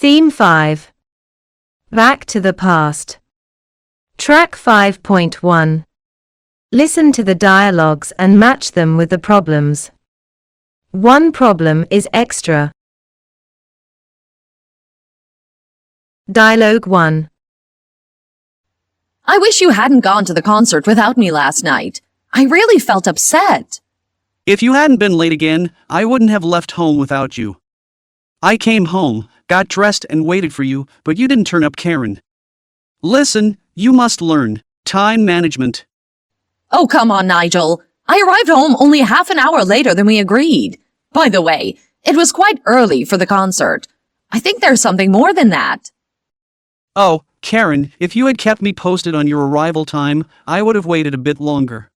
Theme 5. Back to the past. Track 5.1. Listen to the dialogues and match them with the problems. One problem is extra. Dialogue 1. I wish you hadn't gone to the concert without me last night. I really felt upset. If you hadn't been late again, I wouldn't have left home without you. I came home, got dressed and waited for you, but you didn't turn up, Karen. Listen, you must learn time management. Oh, come on, Nigel. I arrived home only half an hour later than we agreed. By the way, it was quite early for the concert. I think there's something more than that. Oh, Karen, if you had kept me posted on your arrival time, I would have waited a bit longer.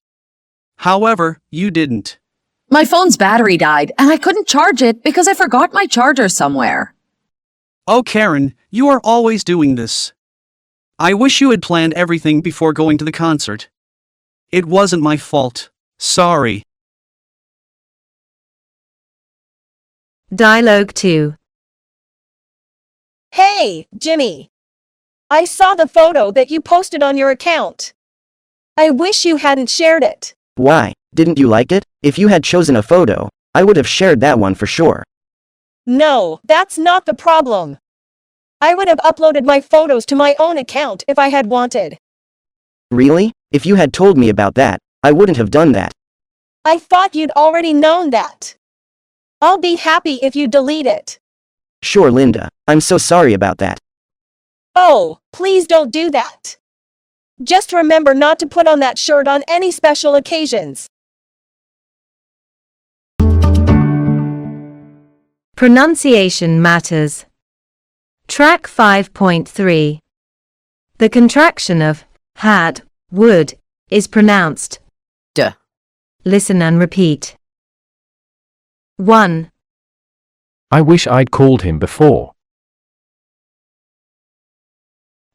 However, you didn't. My phone's battery died, and I couldn't charge it because I forgot my charger somewhere. Oh, Karen, you are always doing this. I wish you had planned everything before going to the concert. It wasn't my fault. Sorry. Dialogue 2. Hey, Jimmy. I saw the photo that you posted on your account. I wish you hadn't shared it. Why? Didn't you like it? If you had chosen a photo, I would have shared that one for sure. No, that's not the problem. I would have uploaded my photos to my own account if I had wanted. Really? If you had told me about that, I wouldn't have done that. I thought you'd already known that. I'll be happy if you delete it. Sure, Linda. I'm so sorry about that. Oh, please don't do that. Just remember not to put on that shirt on any special occasions. Pronunciation matters. Track 5.3. The contraction of had, would, is pronounced Duh. Listen and repeat. 1, I wish I'd called him before.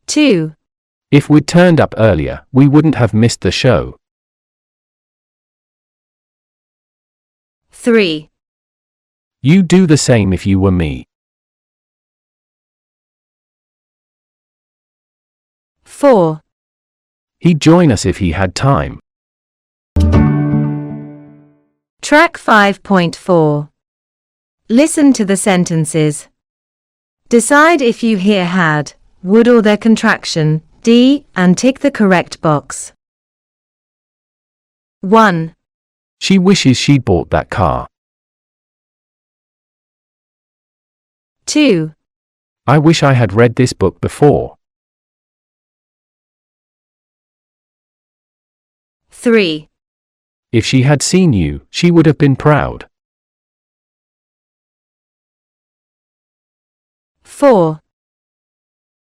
2, If we'd turned up earlier, we wouldn't have missed the show. 3, You'd do the same if you were me. 4, He'd join us if he had time. Track 5.4. Listen to the sentences. Decide if you hear had, would or their contraction, D, and tick the correct box. 1, She wishes she'd bought that car. 2, I wish I had read this book before. 3, If she had seen you, she would have been proud. 4,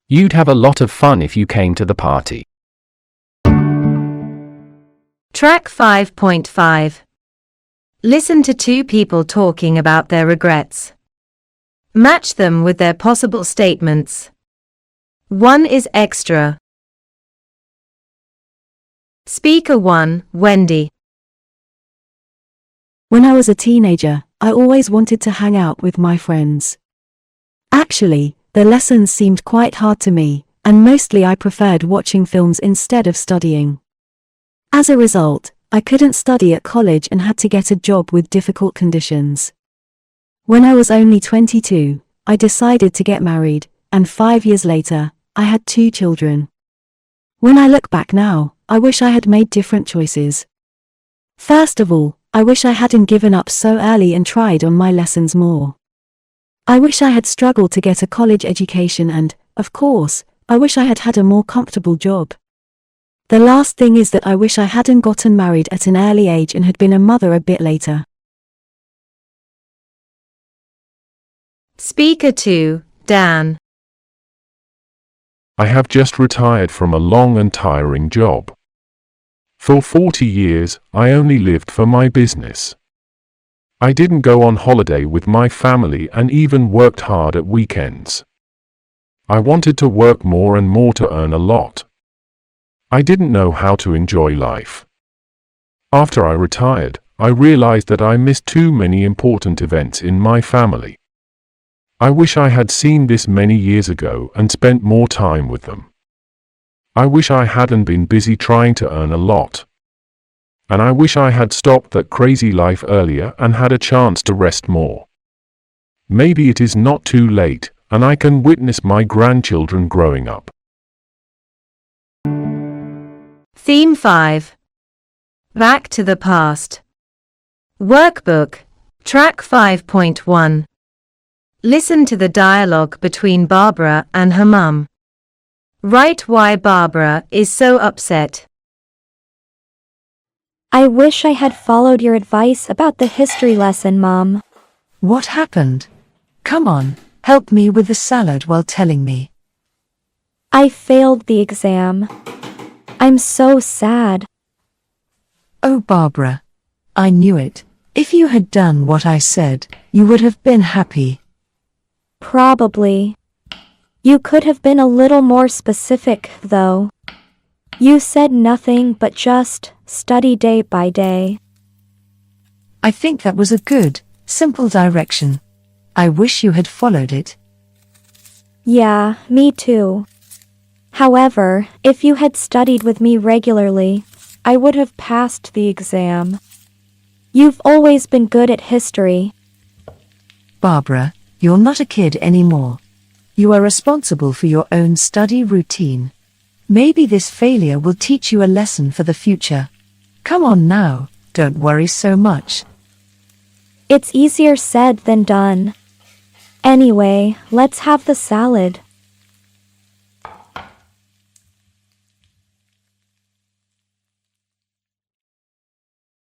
You'd have a lot of fun if you came to the party. Track 5.5. Listen to two people talking about their regrets. Match them with their possible statements. 1 is extra. Speaker 1, Wendy. When I was a teenager, I always wanted to hang out with my friends. Actually, the lessons seemed quite hard to me, and mostly I preferred watching films instead of studying. As a result, I couldn't study at college and had to get a job with difficult conditions. When I was only 22, I decided to get married, and 5 years later, I had 2 children. When I look back now, I wish I had made different choices. First of all, I wish I hadn't given up so early and tried on my lessons more. I wish I had struggled to get a college education and, of course, I wish I had had a more comfortable job. The last thing is that I wish I hadn't gotten married at an early age and had been a mother a bit later. Speaker 2, Dan. I have just retired from a long and tiring job. For 40 years, I only lived for my business. I didn't go on holiday with my family and even worked hard at weekends. I wanted to work more and more to earn a lot. I didn't know how to enjoy life. After I retired, I realized that I missed too many important events in my family. I wish I had seen this many years ago and spent more time with them. I wish I hadn't been busy trying to earn a lot. And I wish I had stopped that crazy life earlier and had a chance to rest more. Maybe it is not too late, and I can witness my grandchildren growing up. Theme 5. Back to the past. Workbook, Track 5.1. Listen to the dialogue between Barbara and her mum. Write why Barbara is so upset. I wish I had followed your advice about the history lesson, Mom. What happened? Come on, help me with the salad while telling me. I failed the exam. I'm so sad. Oh, Barbara. I knew it. If you had done what I said, you would have been happy. Probably. You could have been a little more specific, though. You said nothing but just study day by day. I think that was a good, simple direction. I wish you had followed it. Yeah, me too. However, if you had studied with me regularly, I would have passed the exam. You've always been good at history. Barbara, you're not a kid anymore. You are responsible for your own study routine. Maybe this failure will teach you a lesson for the future. Come on now, don't worry so much. It's easier said than done. Anyway, let's have the salad.